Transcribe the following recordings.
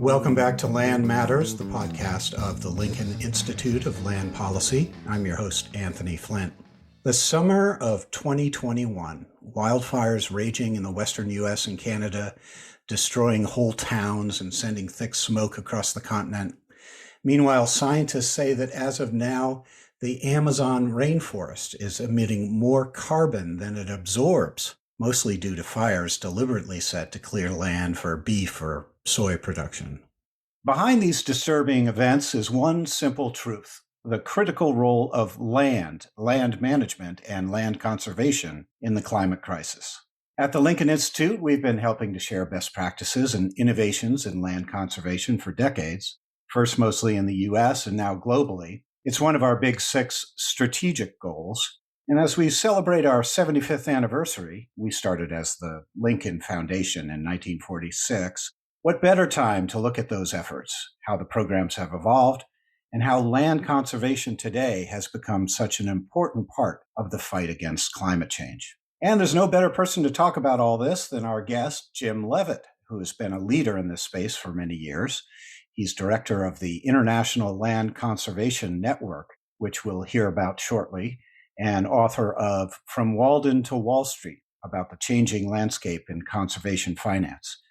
Welcome back to Land Matters, the podcast of the Lincoln Institute of Land Policy. I'm your host, Anthony Flint. The summer of 2021, wildfires raging in the western U.S. and Canada, destroying whole towns and sending thick smoke across the continent. Meanwhile, scientists say that as of now, the Amazon rainforest is emitting more carbon than it absorbs, mostly due to fires deliberately set to clear land for beef or soy production. Behind these disturbing events is one simple truth: the critical role of land management, and land conservation in the climate crisis. At the Lincoln Institute, we've been helping to share best practices and innovations in land conservation for decades, first mostly in the U.S. and now globally. It's one of our big 6 strategic goals. And as we celebrate our 75th anniversary, we started as the Lincoln Foundation in 1946. What better time to look at those efforts, how the programs have evolved, and how land conservation today has become such an important part of the fight against climate change. And there's no better person to talk about all this than our guest, Jim Levitt, who has been a leader in this space for many years. He's director of the International Land Conservation Network, which we'll hear about shortly, and author of From Walden to Wall Street, about the changing landscape in conservation finance,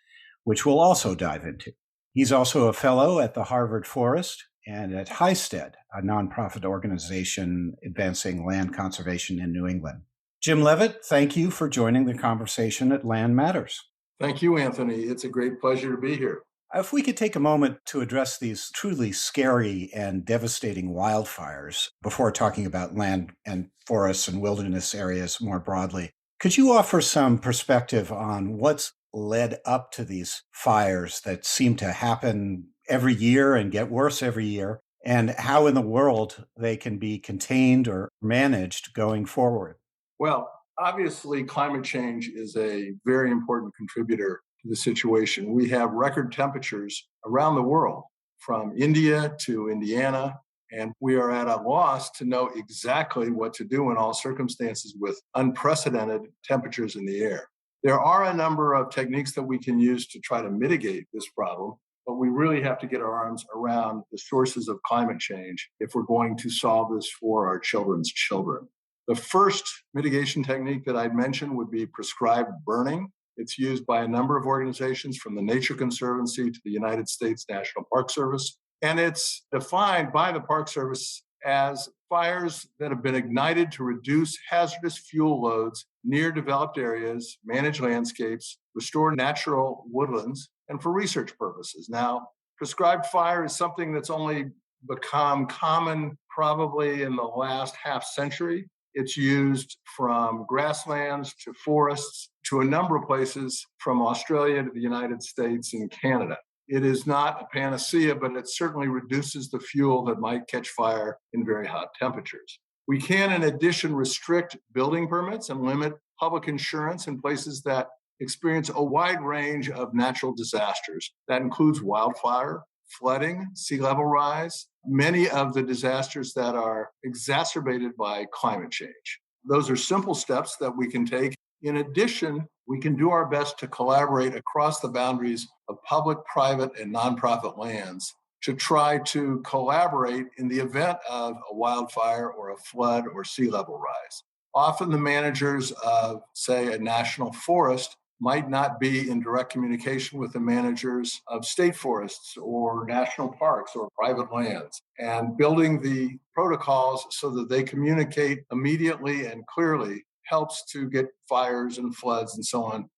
which we'll also dive into. He's also a fellow at the Harvard Forest and at HISTED, a nonprofit organization advancing land conservation in New England. Jim Levitt, thank you for joining the conversation at Land Matters. Thank you, Anthony. It's a great pleasure to be here. If we could take a moment to address these truly scary and devastating wildfires before talking about land and forests and wilderness areas more broadly, could you offer some perspective on what's led up to these fires that seem to happen every year and get worse every year, and how in the world they can be contained or managed going forward? Well, obviously, climate change is a very important contributor to the situation. We have record temperatures around the world, from India to Indiana, and we are at a loss to know exactly what to do in all circumstances with unprecedented temperatures in the air. There are a number of techniques that we can use to try to mitigate this problem, but we really have to get our arms around the sources of climate change if we're going to solve this for our children's children. The first mitigation technique that I'd mention would be prescribed burning. It's used by a number of organizations, from the Nature Conservancy to the United States National Park Service, and it's defined by the Park Service as fires that have been ignited to reduce hazardous fuel loads near developed areas, manage landscapes, restore natural woodlands, and for research purposes. Now, prescribed fire is something that's only become common probably in the last half century. It's used from grasslands to forests to a number of places, from Australia to the United States and Canada. It is not a panacea, but it certainly reduces the fuel that might catch fire in very hot temperatures. We can, in addition, restrict building permits and limit public insurance in places that experience a wide range of natural disasters. That includes wildfire, flooding, sea level rise, many of the disasters that are exacerbated by climate change. Those are simple steps that we can take. In addition, we can do our best to collaborate across the boundaries of public, private, and nonprofit lands to try to collaborate in the event of a wildfire or a flood or sea level rise. Often the managers of, say, a national forest might not be in direct communication with the managers of state forests or national parks or private lands, and building the protocols so that they communicate immediately and clearly helps to get fires and floods and so on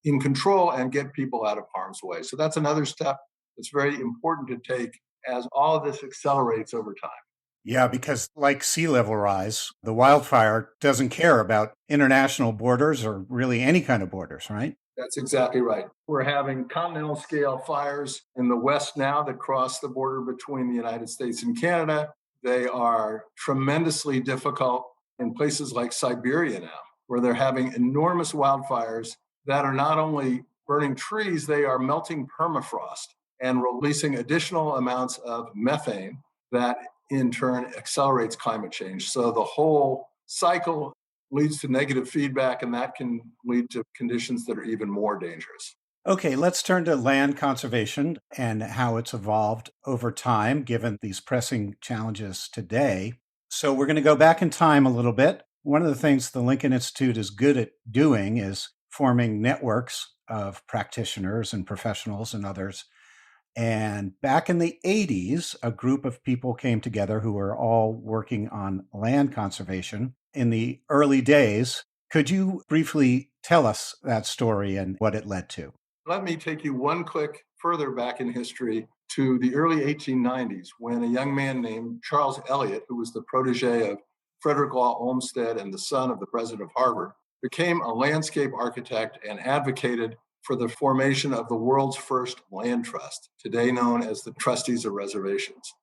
in control and get people out of harm's way. So that's another step that's very important to take as all of this accelerates over time. Yeah, because like sea level rise, the wildfire doesn't care about international borders or really any kind of borders, right? That's exactly right. We're having continental scale fires in the West now that cross the border between the United States and Canada. They are tremendously difficult in places like Siberia now, where they're having enormous wildfires that are not only burning trees, they are melting permafrost and releasing additional amounts of methane that in turn accelerates climate change. So the whole cycle leads to negative feedback, and that can lead to conditions that are even more dangerous. Okay, let's turn to land conservation and how it's evolved over time, given these pressing challenges today. So, we're going to go back in time a little bit. One of the things the Lincoln Institute is good at doing is forming networks of practitioners and professionals and others. And back in the 80s, a group of people came together who were all working on land conservation in the early days. Could you briefly tell us that story and what it led to? Let me take you one click further back in history to the early 1890s when a young man named Charles Eliot, who was the protege of Frederick Law Olmsted and the son of the president of Harvard, became a landscape architect and advocated for the formation of the world's first land trust, today known as the Trustees of Reservations.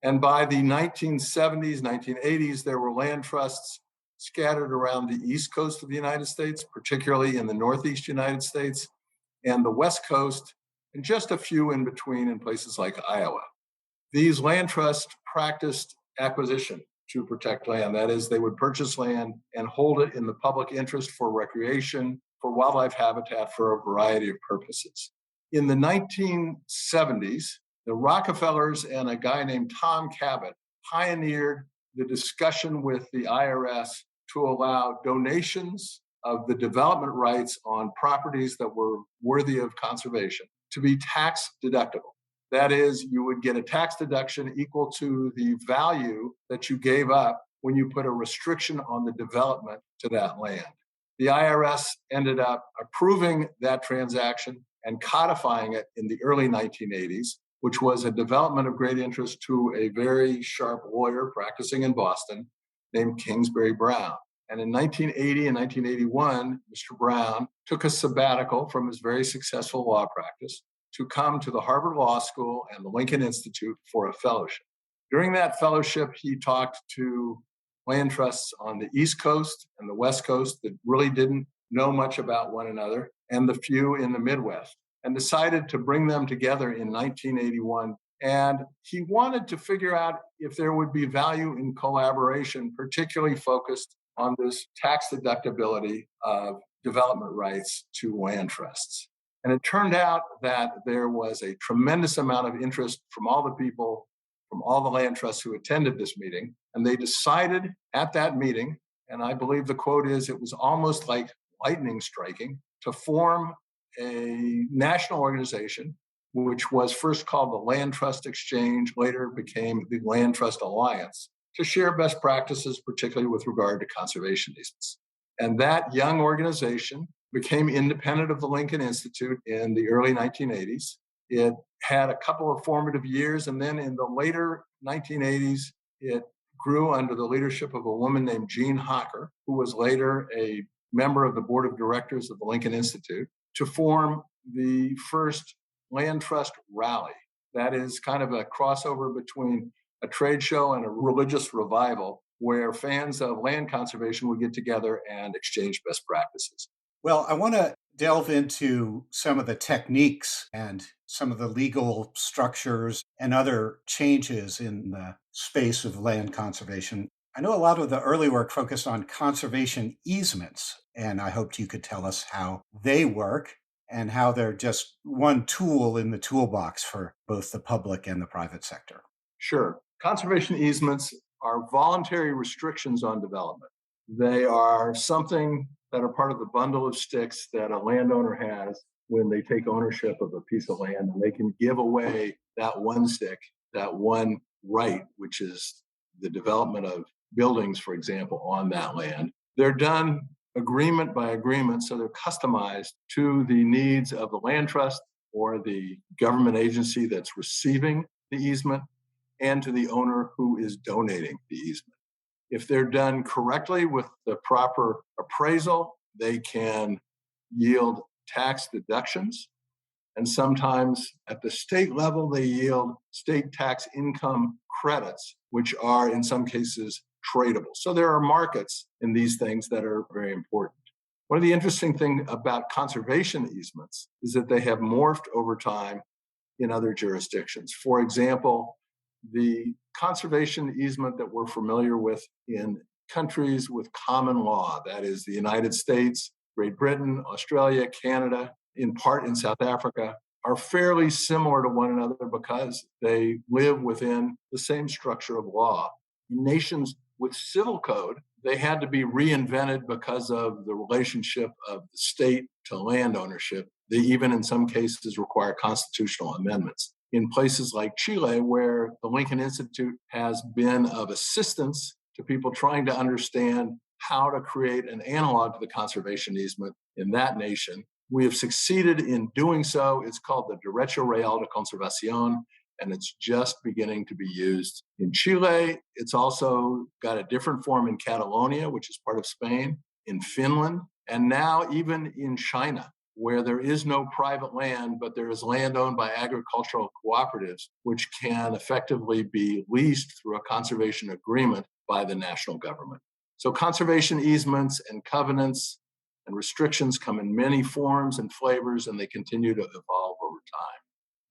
And by the 1970s, 1980s, there were land trusts scattered around the east coast of the United States, particularly in the Northeast United States and the West Coast, and just a few in between in places like Iowa. These land trusts practiced acquisition to protect land. That is, they would purchase land and hold it in the public interest for recreation, for wildlife habitat, for a variety of purposes. In the 1970s, the Rockefellers and a guy named Tom Cabot pioneered the discussion with the IRS to allow donations of the development rights on properties that were worthy of conservation to be tax deductible. That is, you would get a tax deduction equal to the value that you gave up when you put a restriction on the development to that land. The IRS ended up approving that transaction and codifying it in the early 1980s, which was a development of great interest to a very sharp lawyer practicing in Boston named Kingsbury Brown. And in 1980 and 1981, Mr. Brown took a sabbatical from his very successful law practice to come to the Harvard Law School and the Lincoln Institute for a fellowship. During that fellowship, he talked to land trusts on the East Coast and the West Coast that really didn't know much about one another, and the few in the Midwest, and decided to bring them together in 1981. And he wanted to figure out if there would be value in collaboration, particularly focused on this tax deductibility of development rights to land trusts. And it turned out that there was a tremendous amount of interest from all the people, from all the land trusts who attended this meeting. And they decided at that meeting, and I believe the quote is, it was almost like lightning striking, to form a national organization, which was first called the Land Trust Exchange, later became the Land Trust Alliance, to share best practices, particularly with regard to conservation easements. And that young organization became independent of the Lincoln Institute in the early 1980s. It had a couple of formative years, and then in the later 1980s, it grew under the leadership of a woman named Jean Hocker, who was later a member of the board of directors of the Lincoln Institute, to form the first land trust rally. That is kind of a crossover between a trade show and a religious revival where fans of land conservation would get together and exchange best practices. Well, I want to delve into some of the techniques and some of the legal structures and other changes in the space of land conservation. I know a lot of the early work focused on conservation easements, and I hoped you could tell us how they work and how they're just one tool in the toolbox for both the public and the private sector. Sure. Conservation easements are voluntary restrictions on development. They are something that are part of the bundle of sticks that a landowner has when they take ownership of a piece of land, and they can give away that one stick, that one right, which is the development of buildings, for example, on that land. They're done agreement by agreement, so they're customized to the needs of the land trust or the government agency that's receiving the easement and to the owner who is donating the easement. If they're done correctly with the proper appraisal, they can yield tax deductions. And sometimes at the state level, they yield state tax income credits, which are in some cases tradable. So there are markets in these things that are very important. One of the interesting things about conservation easements is that they have morphed over time in other jurisdictions. For example, the conservation easement that we're familiar with in countries with common law, that is the United States, Great Britain, Australia, Canada, in part in South Africa, are fairly similar to one another because they live within the same structure of law. In nations with civil code, they had to be reinvented because of the relationship of the state to land ownership. They even, in some cases, require constitutional amendments. In places like Chile, where the Lincoln Institute has been of assistance to people trying to understand how to create an analog to the conservation easement in that nation, we have succeeded in doing so. It's called the Derecho Real de Conservación, and it's just beginning to be used in Chile. It's also got a different form in Catalonia, which is part of Spain, in Finland, and now even in China, where there is no private land, but there is land owned by agricultural cooperatives, which can effectively be leased through a conservation agreement by the national government. So conservation easements and covenants and restrictions come in many forms and flavors, and they continue to evolve over time.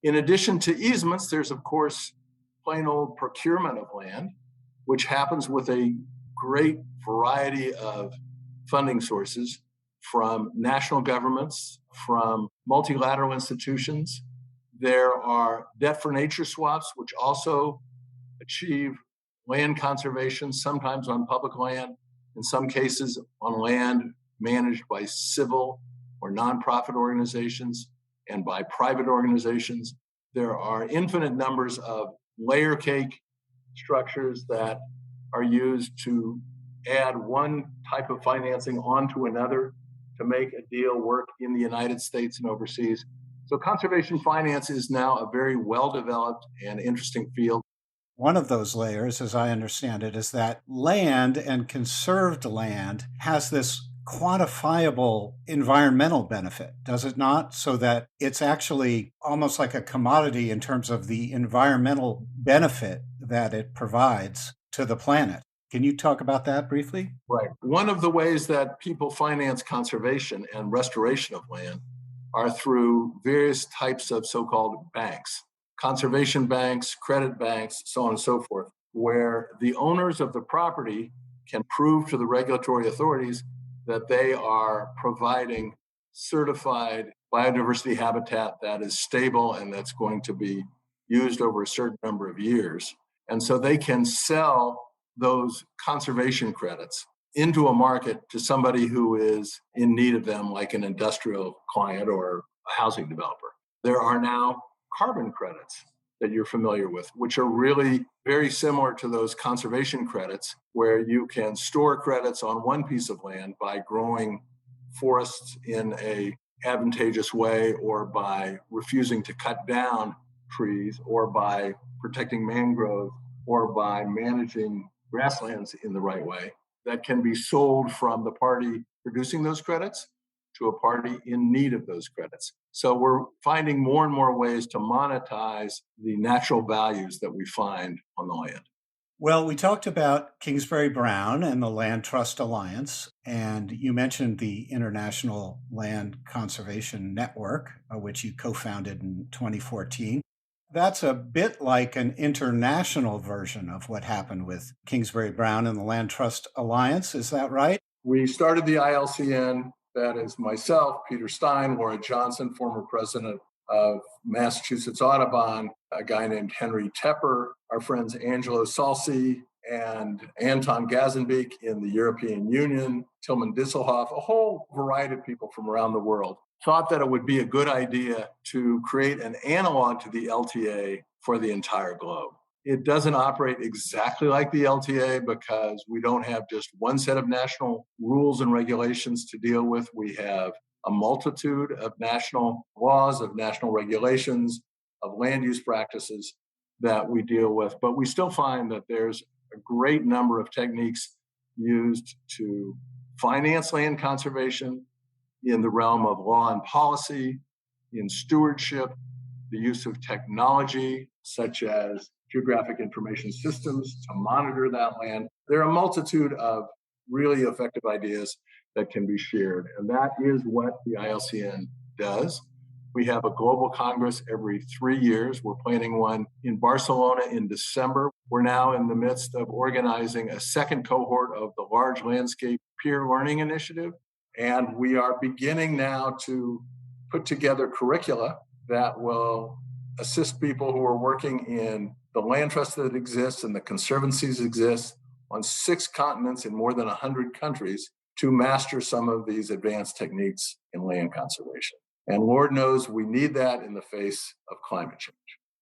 In addition to easements, there's, of course, plain old procurement of land, which happens with a great variety of funding sources from national governments, from multilateral institutions. There are debt for nature swaps, which also achieve land conservation, sometimes on public land, in some cases on land managed by civil or nonprofit organizations and by private organizations. There are infinite numbers of layer cake structures that are used to add one type of financing onto another to make a deal work in the United States and overseas. So conservation finance is now a very well-developed and interesting field. One of those layers, as I understand it, is that land and conserved land has this quantifiable environmental benefit, does it not? So that it's actually almost like a commodity in terms of the environmental benefit that it provides to the planet. Can you talk about that briefly? Right. One of the ways that people finance conservation and restoration of land are through various types of so-called banks, conservation banks, credit banks, so on and so forth, where the owners of the property can prove to the regulatory authorities that they are providing certified biodiversity habitat that is stable and that's going to be used over a certain number of years. And so they can sell those conservation credits into a market to somebody who is in need of them, like an industrial client or a housing developer. There are now carbon credits that you're familiar with, which are really very similar to those conservation credits, where you can store credits on one piece of land by growing forests in a advantageous way, or by refusing to cut down trees, or by protecting mangrove, or by managing grasslands in the right way, that can be sold from the party producing those credits to a party in need of those credits. So we're finding more and more ways to monetize the natural values that we find on the land. Well, we talked about Kingsbury Brown and the Land Trust Alliance, and you mentioned the International Land Conservation Network, which you co-founded in 2014. That's a bit like an international version of what happened with Kingsbury Brown and the Land Trust Alliance. Is that right? We started the ILCN. That is myself, Peter Stein, Laura Johnson, former president of Massachusetts Audubon, a guy named Henry Tepper, our friends Angelo Salsi and Anton Gazenbeek in the European Union, Tilman Disselhoff, a whole variety of people from around the world, thought that it would be a good idea to create an analog to the LTA for the entire globe. It doesn't operate exactly like the LTA because we don't have just one set of national rules and regulations to deal with. We have a multitude of national laws, of national regulations, of land use practices that we deal with. But we still find that there's a great number of techniques used to finance land conservation in the realm of law and policy, in stewardship, the use of technology such as geographic information systems to monitor that land. There are a multitude of really effective ideas that can be shared, and that is what the ILCN does. We have a global congress every 3 years. We're planning one in Barcelona in December. We're now in the midst of organizing a second cohort of the Large Landscape Peer Learning Initiative, and we are beginning now to put together curricula that will assist people who are working in the land trust that exists and the conservancies exist on 6 continents in more than 100 countries to master some of these advanced techniques in land conservation. And Lord knows we need that in the face of climate change.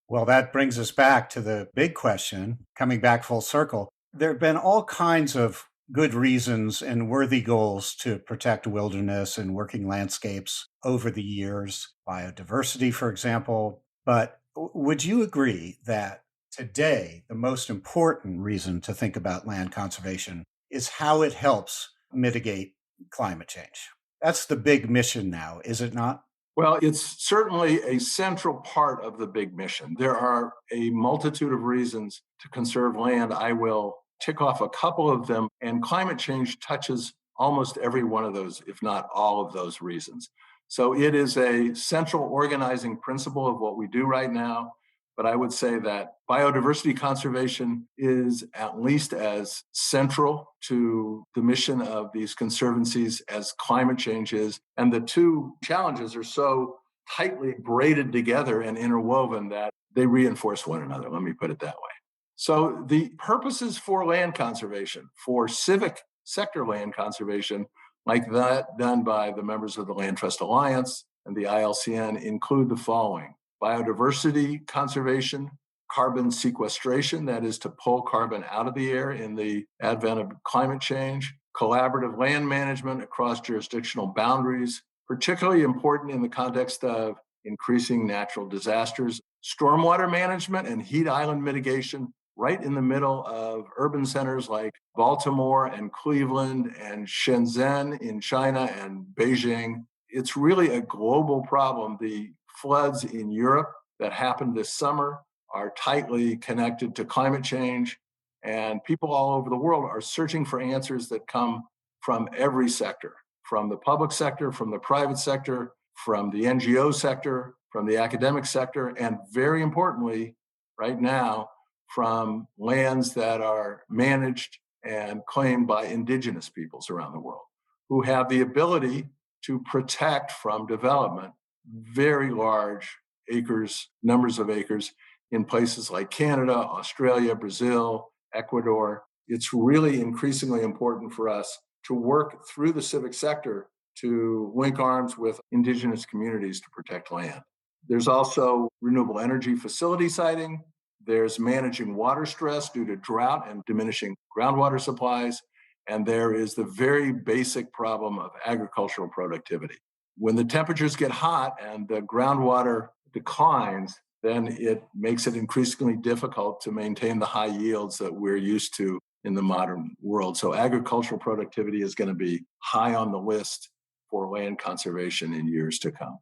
Well, that brings us back to the big question, coming back full circle. There have been all kinds of good reasons and worthy goals to protect wilderness and working landscapes over the years, biodiversity, for example. But would you agree that today the most important reason to think about land conservation is how it helps mitigate climate change? That's the big mission now, is it not? Well, it's certainly a central part of the big mission. There are a multitude of reasons to conserve land. I will tick off a couple of them, and climate change touches almost every one of those, if not all of those reasons. So it is a central organizing principle of what we do right now. But I would say that biodiversity conservation is at least as central to the mission of these conservancies as climate change is. And the two challenges are so tightly braided together and interwoven that they reinforce one another. Let me put it that way. So the purposes for land conservation, for civic sector land conservation, like that done by the members of the Land Trust Alliance and the ILCN, include the following: biodiversity conservation, carbon sequestration, that is to pull carbon out of the air in the advent of climate change, collaborative land management across jurisdictional boundaries, particularly important in the context of increasing natural disasters, stormwater management and heat island mitigation right in the middle of urban centers like Baltimore and Cleveland and Shenzhen in China and Beijing. It's really a global problem. The floods in Europe that happened this summer are tightly connected to climate change, and people all over the world are searching for answers that come from every sector, from the public sector, from the private sector, from the NGO sector, from the academic sector, and very importantly, right now, from lands that are managed and claimed by indigenous peoples around the world who have the ability to protect from development very large acres, numbers of acres in places like Canada, Australia, Brazil, Ecuador. It's really increasingly important for us to work through the civic sector to link arms with indigenous communities to protect land. There's also renewable energy facility siting. There's managing water stress due to drought and diminishing groundwater supplies. And there is the very basic problem of agricultural productivity. When the temperatures get hot and the groundwater declines, then it makes it increasingly difficult to maintain the high yields that we're used to in the modern world. So agricultural productivity is going to be high on the list for land conservation in years to come.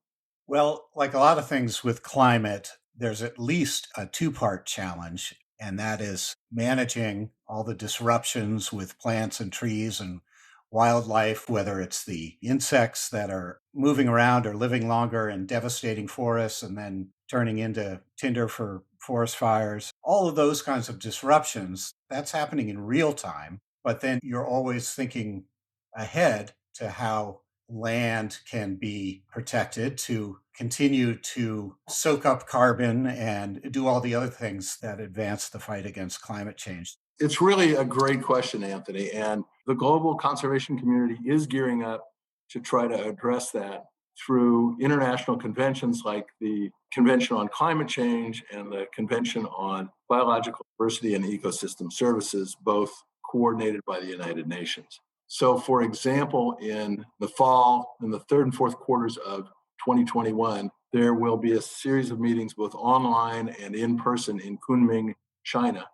Well, like a lot of things with climate, there's at least a 2-part challenge, and that is managing all the disruptions with plants and trees and wildlife, whether it's the insects that are moving around or living longer and devastating forests and then turning into tinder for forest fires. All of those kinds of disruptions, that's happening in real time. But then you're always thinking ahead to how land can be protected to continue to soak up carbon and do all the other things that advance the fight against climate change. It's really a great question, Anthony. And the global conservation community is gearing up to try to address that through international conventions like the Convention on Climate Change and the Convention on Biological Diversity and Ecosystem Services, both coordinated by the United Nations. So, for example, in the fall, in the third and fourth quarters of 2021, there will be a series of meetings both online and in person in Kunming, China,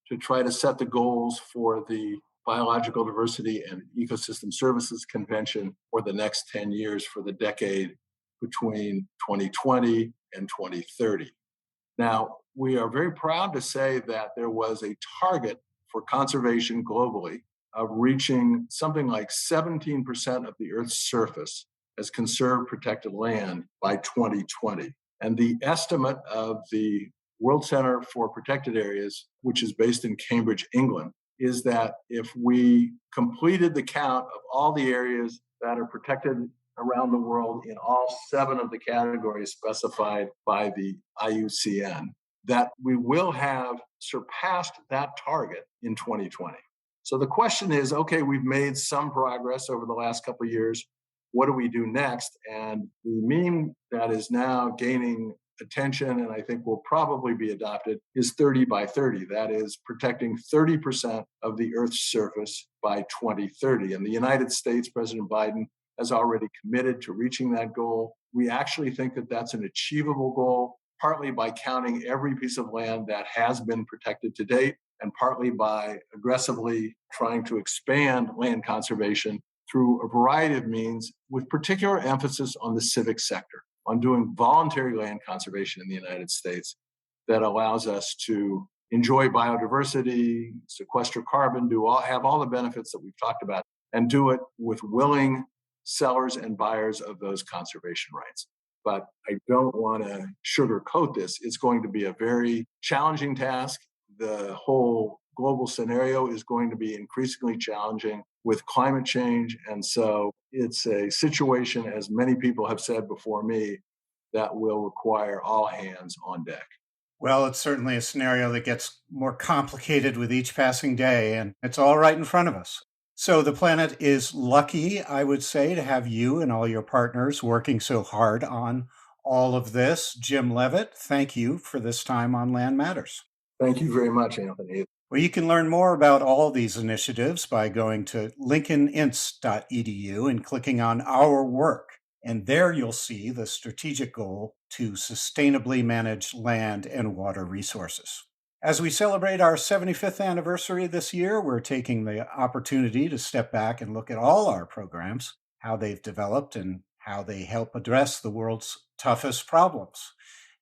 to try to set the goals for the Biological Diversity and Ecosystem Services Convention for the next 10 years for the decade between 2020 and 2030. Now, we are very proud to say that there was a target for conservation globally of reaching something like 17% of the Earth's surface as conserved protected land by 2020. And the estimate of the World Center for Protected Areas, which is based in Cambridge, England, is that if we completed the count of all the areas that are protected around the world in all 7 of the categories specified by the IUCN, that we will have surpassed that target in 2020. So the question is, okay, we've made some progress over the last couple of years. What do we do next? And the meme that is now gaining attention, and I think will probably be adopted, is 30 by 30. That is protecting 30% of the Earth's surface by 2030. And the United States, President Biden has already committed to reaching that goal. We actually think that that's an achievable goal, partly by counting every piece of land that has been protected to date, and partly by aggressively trying to expand land conservation through a variety of means, with particular emphasis on the civic sector, on doing voluntary land conservation in the United States that allows us to enjoy biodiversity, sequester carbon, have all the benefits that we've talked about, and do it with willing sellers and buyers of those conservation rights. But I don't want to sugarcoat this. It's going to be a very challenging task. The whole global scenario is going to be increasingly challenging with climate change. And so it's a situation, as many people have said before me, that will require all hands on deck. Well, it's certainly a scenario that gets more complicated with each passing day, and it's all right in front of us. So the planet is lucky, I would say, to have you and all your partners working so hard on all of this. Jim Levitt, thank you for this time on Land Matters. Thank you very much, Anthony. Well, you can learn more about all these initiatives by going to lincolninst.edu and clicking on Our Work. And there you'll see the strategic goal to sustainably manage land and water resources. As we celebrate our 75th anniversary this year, we're taking the opportunity to step back and look at all our programs, how they've developed and how they help address the world's toughest problems.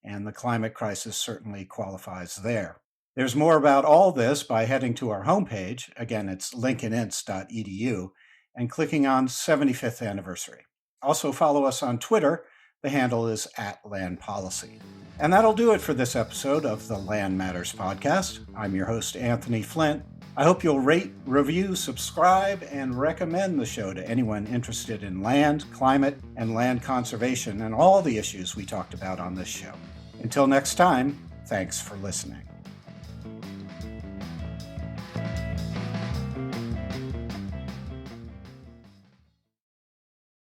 And the climate crisis certainly qualifies there. There's more about all this by heading to our homepage. Again, it's lincolninst.edu and clicking on 75th anniversary. Also follow us on Twitter. The handle is @LandPolicy. And that'll do it for this episode of the Land Matters podcast. I'm your host, Anthony Flint. I hope you'll rate, review, subscribe, and recommend the show to anyone interested in land, climate, and land conservation and all the issues we talked about on this show. Until next time, thanks for listening.